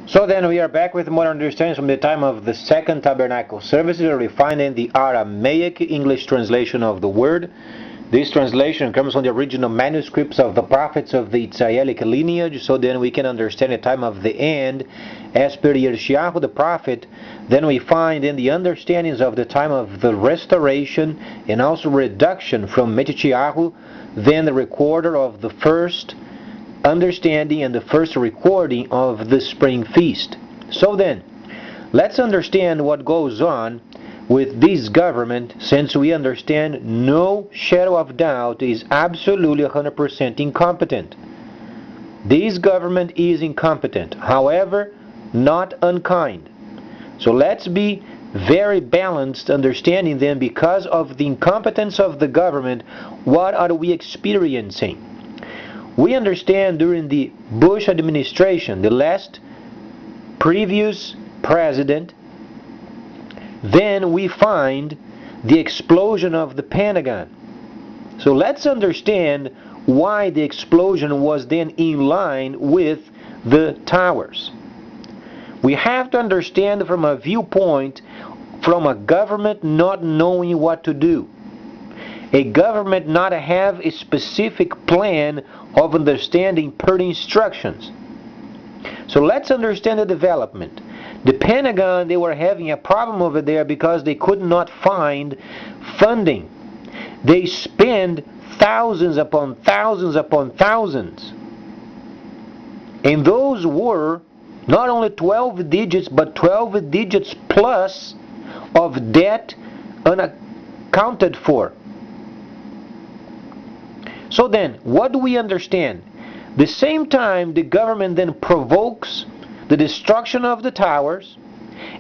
So then we are back with more understanding from the time of the Second Tabernacle Services. We are finding the Aramaic English translation of the word. This translation comes from the original manuscripts of the prophets of the Israelic lineage, so then we can understand the time of the end as per Yeshayahu the prophet. Then we find in the understandings of the time of the restoration and also reduction from Metchiyahu, then the recorder of the first understanding and the first recording of the spring feast. So then, let's understand what goes on with this government, since we understand no shadow of doubt is absolutely 100% incompetent. This government is incompetent, however, not unkind. So let's be very balanced understanding then, because of the incompetence of the government, what are we experiencing? We understand during the Bush administration, the last previous president, then we find the explosion of the Pentagon. So let's understand why the explosion was then in line with the towers. We have to understand from a viewpoint from a government not knowing what to do. A government not have a specific plan of understanding per instructions. So let's understand the development. The Pentagon, they were having a problem over there because they could not find funding. They spend thousands upon thousands upon thousands. And those were not only 12 digits, but 12 digits plus of debt unaccounted for. So then, what do we understand? The same time the government then provokes the destruction of the towers,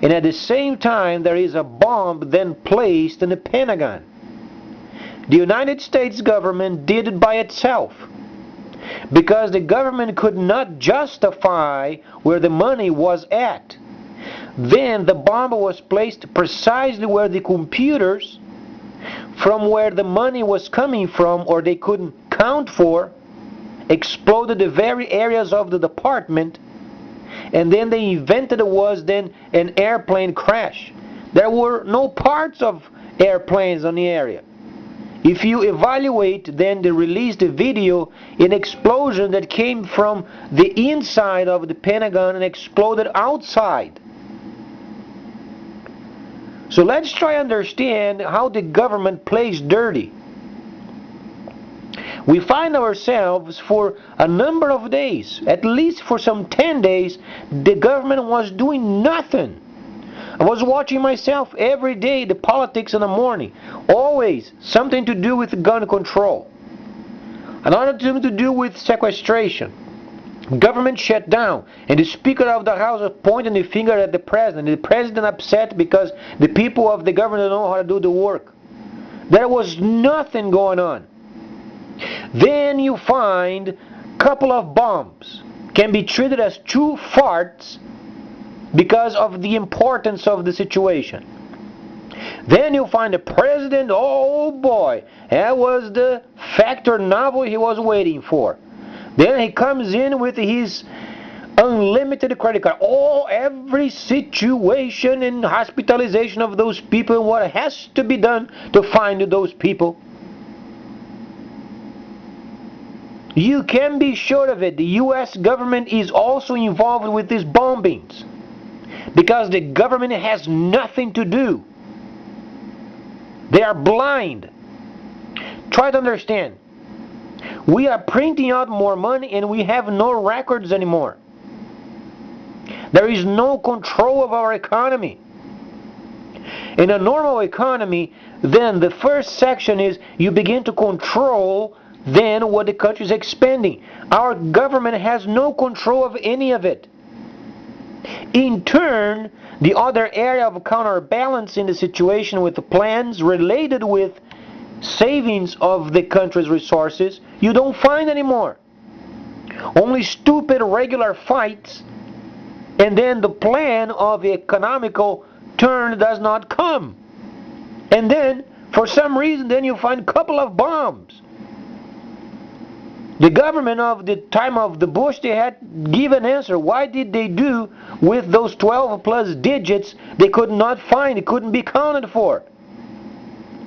and at the same time there is a bomb then placed in the Pentagon. The United States government did it by itself, because the government could not justify where the money was at. Then the bomb was placed precisely where the computers from where the money was coming from, or they couldn't count for, exploded the very areas of the department, and then they invented it was then an airplane crash. There were no parts of airplanes on the area. If you evaluate then the released video, an explosion that came from the inside of the Pentagon and exploded outside. So let's try to understand how the government plays dirty. We find ourselves for a number of days, at least for some 10 days, the government was doing nothing. I was watching myself every day, the politics in the morning. Always something to do with gun control. Another thing to do with sequestration. Government shut down, and the Speaker of the House is pointing the finger at the President. The President upset because the people of the government don't know how to do the work. There was nothing going on. Then you find a couple of bombs can be treated as two farts because of the importance of the situation. Then you find the President, oh boy, that was the factor novel he was waiting for. Then he comes in with his unlimited credit card. Oh, every situation and hospitalization of those people and what has to be done to find those people. You can be sure of it. The U.S. government is also involved with these bombings, because the government has nothing to do. They are blind. Try to understand. We are printing out more money and we have no records anymore. There is no control of our economy. In a normal economy, then the first section is you begin to control then what the country is expending. Our government has no control of any of it. In turn, the other area of counterbalancing the situation with the plans related with savings of the country's resources, you don't find anymore. Only stupid regular fights, and then the plan of the economical turn does not come. And then, for some reason, then you find a couple of bombs. The government of the time of the Bush, they had given an answer. Why did they do with those 12 plus digits they could not find, they couldn't be counted for?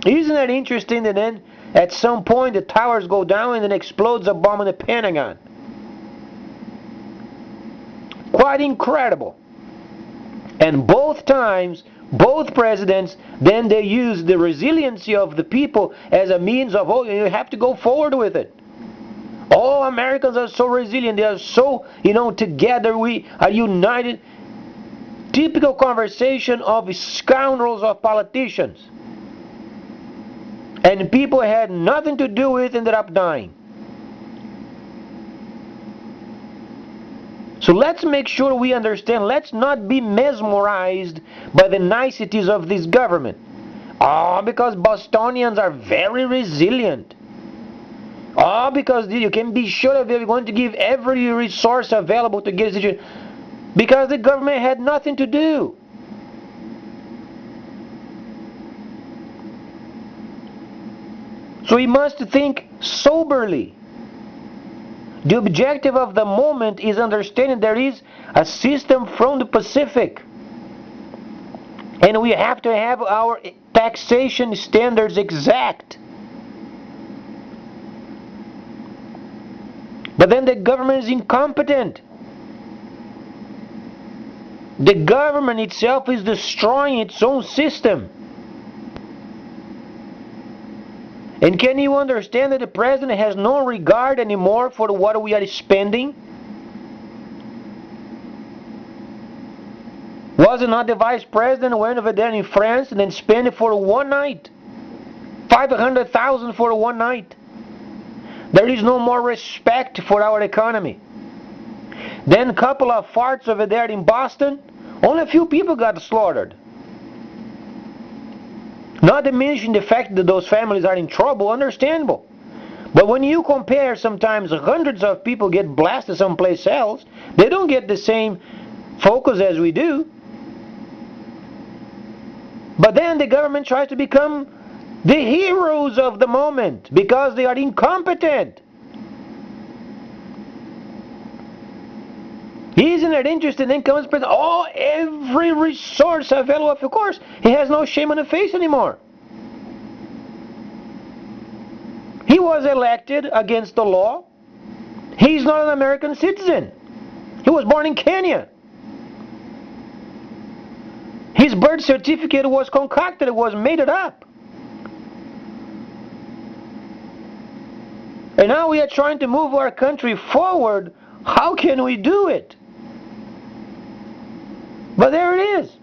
Isn't that interesting that then at some point the towers go down and then explodes a bomb in the Pentagon? Quite incredible. And both times, both presidents, then they use the resiliency of the people as a means of, oh, you have to go forward with it. All Americans are so resilient, they are so, together, we are united. Typical conversation of scoundrels of politicians. And people had nothing to do with it, ended up dying. So let's make sure we understand, let's not be mesmerized by the niceties of this government. Because Bostonians are very resilient. Because you can be sure that they're going to give every resource available to get it. Because the government had nothing to do. So we must think soberly. The objective of the moment is understanding there is a system from the Pacific. And we have to have our taxation standards exact. But then the government is incompetent. The government itself is destroying its own system. And can you understand that the president has no regard anymore for what we are spending? Was it not the vice president who went over there in France and then spent it for one night? 500,000 for one night. There is no more respect for our economy. Then a couple of farts over there in Boston, only a few people got slaughtered. Not to mention the fact that those families are in trouble, understandable. But when you compare, sometimes hundreds of people get blasted someplace else, they don't get the same focus as we do. But then the government tries to become the heroes of the moment because they are incompetent. Isn't it interesting? Then comes the president, every resource available. Of course, he has no shame on the face anymore. He was elected against the law. He's not an American citizen. He was born in Kenya. His birth certificate was concocted, it was made it up. And now we are trying to move our country forward. How can we do it? But there it is.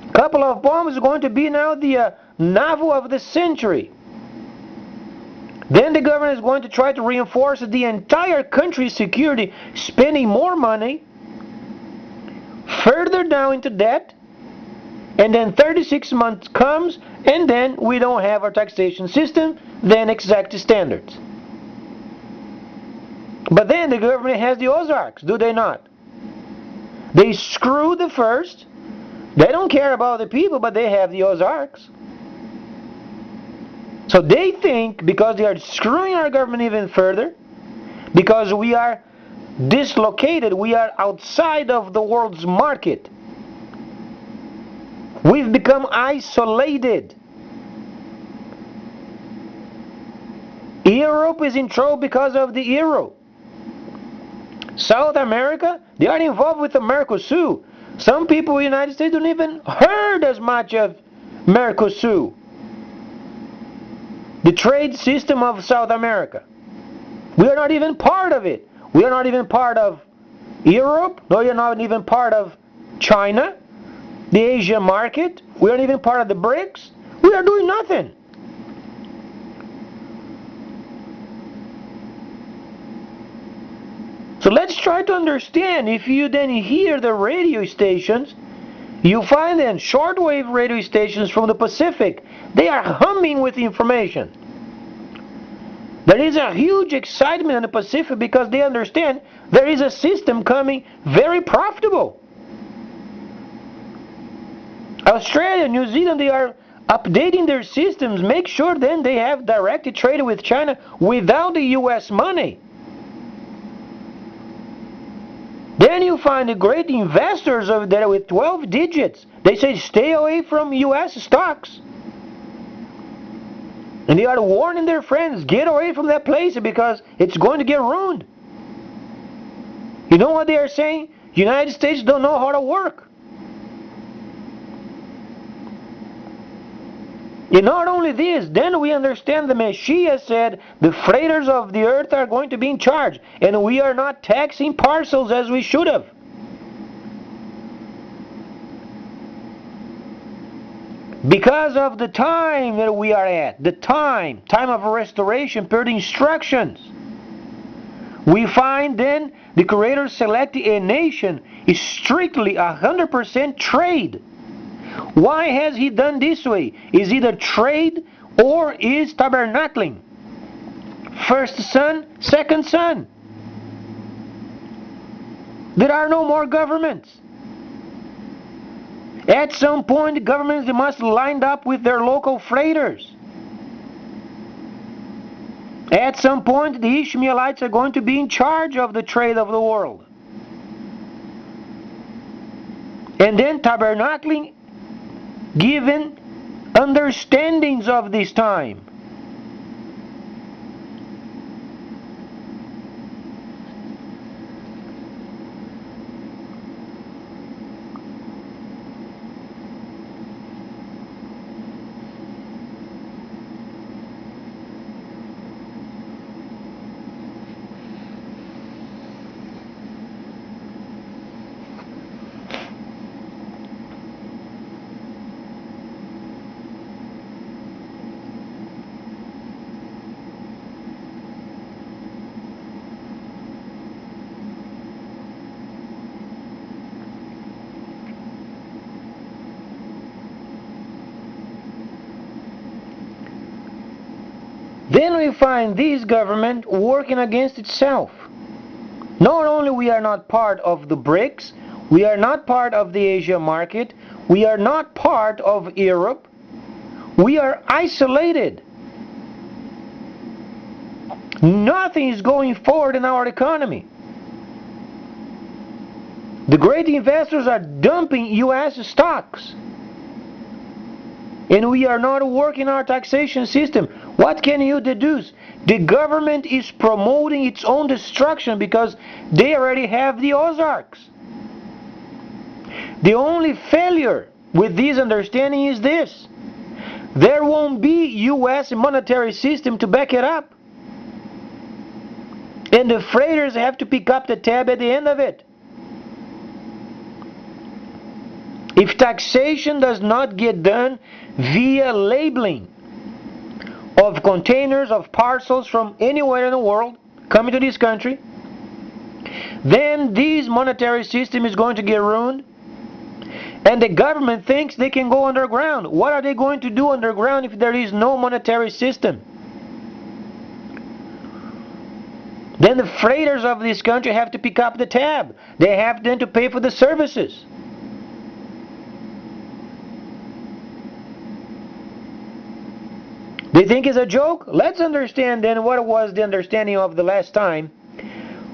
A couple of bombs are going to be now the novel of the century. Then the government is going to try to reinforce the entire country's security, spending more money, further down into debt, and then 36 months comes, and then we don't have our taxation system, then exact standards. But then the government has the Ozarks, do they not? They screw the first. They don't care about the people, but they have the Ozarks. So they think, because they are screwing our government even further, because we are dislocated, we are outside of the world's market. We've become isolated. Europe is in trouble because of the euro. South America, they are involved with the Mercosur. Some people in the United States don't even heard as much of Mercosur. The trade system of South America. We are not even part of it. We are not even part of Europe. No, we are not even part of China, the Asian market. We aren't even part of the BRICS. We are doing nothing. So let's try to understand. If you then hear the radio stations, you find then shortwave radio stations from the Pacific. They are humming with information. There is a huge excitement in the Pacific because they understand there is a system coming very profitable. Australia, New Zealand, they are updating their systems. Make sure then they have direct trade with China without the US money. Then you find the great investors over there with 12 digits. They say stay away from US stocks. And they are warning their friends, get away from that place because it's going to get ruined. You know what they are saying? United States don't know how to work. And not only this, then we understand the Messiah said the freighters of the earth are going to be in charge, and we are not taxing parcels as we should have. Because of the time that we are at, the time of restoration per the instructions, we find then the Creator selected a nation is strictly 100% trade. Why has He done this way? Is either trade or is tabernacling. First son, second son. There are no more governments. At some point, the governments must line up with their local freighters. At some point, the Ishmaelites are going to be in charge of the trade of the world. And then tabernacling, given understandings of this time. Then we find this government working against itself. Not only we are not part of the BRICS, we are not part of the Asia market, we are not part of Europe, we are isolated. Nothing is going forward in our economy. The great investors are dumping US stocks. And we are not working our taxation system. What can you deduce? The government is promoting its own destruction because they already have the Ozarks. The only failure with this understanding is this: there won't be US monetary system to back it up. And the freighters have to pick up the tab at the end of it. If taxation does not get done via labeling of containers, of parcels from anywhere in the world coming to this country, then this monetary system is going to get ruined. And the government thinks they can go underground. What are they going to do underground if there is no monetary system? Then the freighters of this country have to pick up the tab. They have then to pay for the services. They think it's a joke? Let's understand then what was the understanding of the last time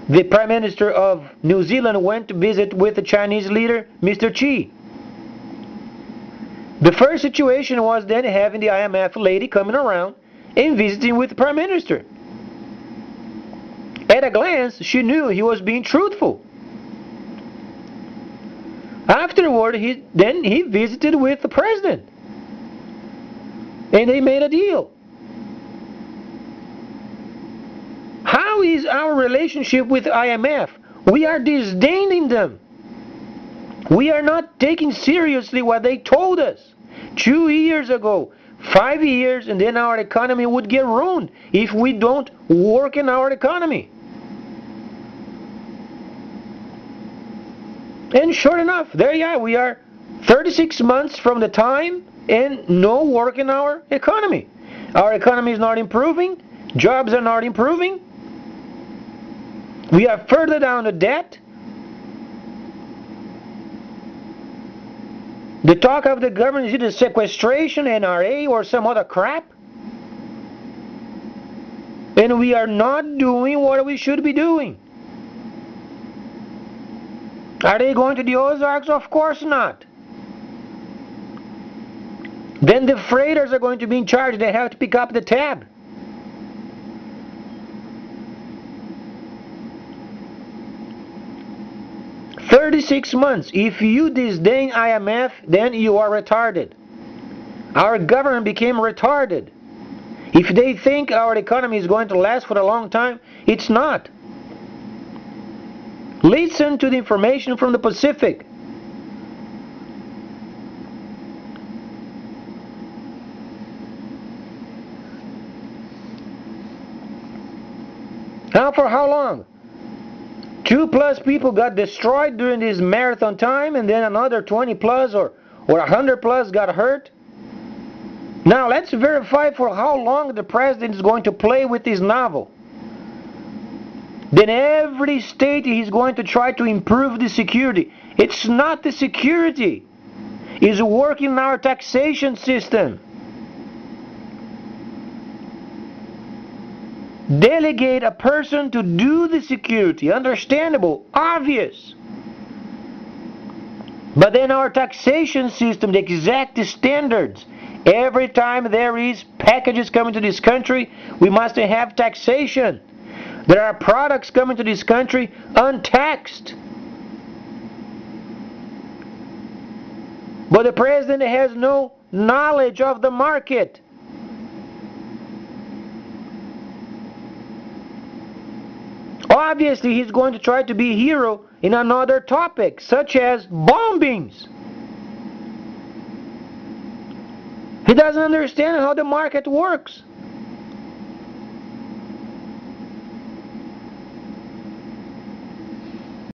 the Prime Minister of New Zealand went to visit with the Chinese leader, Mr. Xi. The first situation was then having the IMF lady coming around and visiting with the Prime Minister. At a glance, she knew he was being truthful. Afterward, he visited with the President. And they made a deal. How is our relationship with IMF? We are disdaining them. We are not taking seriously what they told us 2 years ago, 5 years, and then our economy would get ruined if we don't work in our economy. And sure enough, there you are. We are 36 months from the time and no work in our economy. Our economy is not improving. Jobs are not improving. We are further down the debt. The talk of the government is either sequestration, NRA, or some other crap. And we are not doing what we should be doing. Are they going to the Ozarks? Of course not. Then the freighters are going to be in charge. They have to pick up the tab. "36 months. If you disdain IMF, then you are retarded." Our government became retarded. If they think our economy is going to last for a long time, it's not. Listen to the information from the Pacific. Now, for how long? 2+ people got destroyed during this marathon time, and then another 20+ or 100+ got hurt. Now let's verify for how long the president is going to play with this novel. Then every state he's going to try to improve the security. It's not the security. It's working in our taxation system. Delegate a person to do the security. Understandable, obvious. But then our taxation system, the exact standards. Every time there is packages coming to this country, we must have taxation. There are products coming to this country untaxed. But the president has no knowledge of the market. Obviously, he's going to try to be a hero in another topic, such as bombings. He doesn't understand how the market works.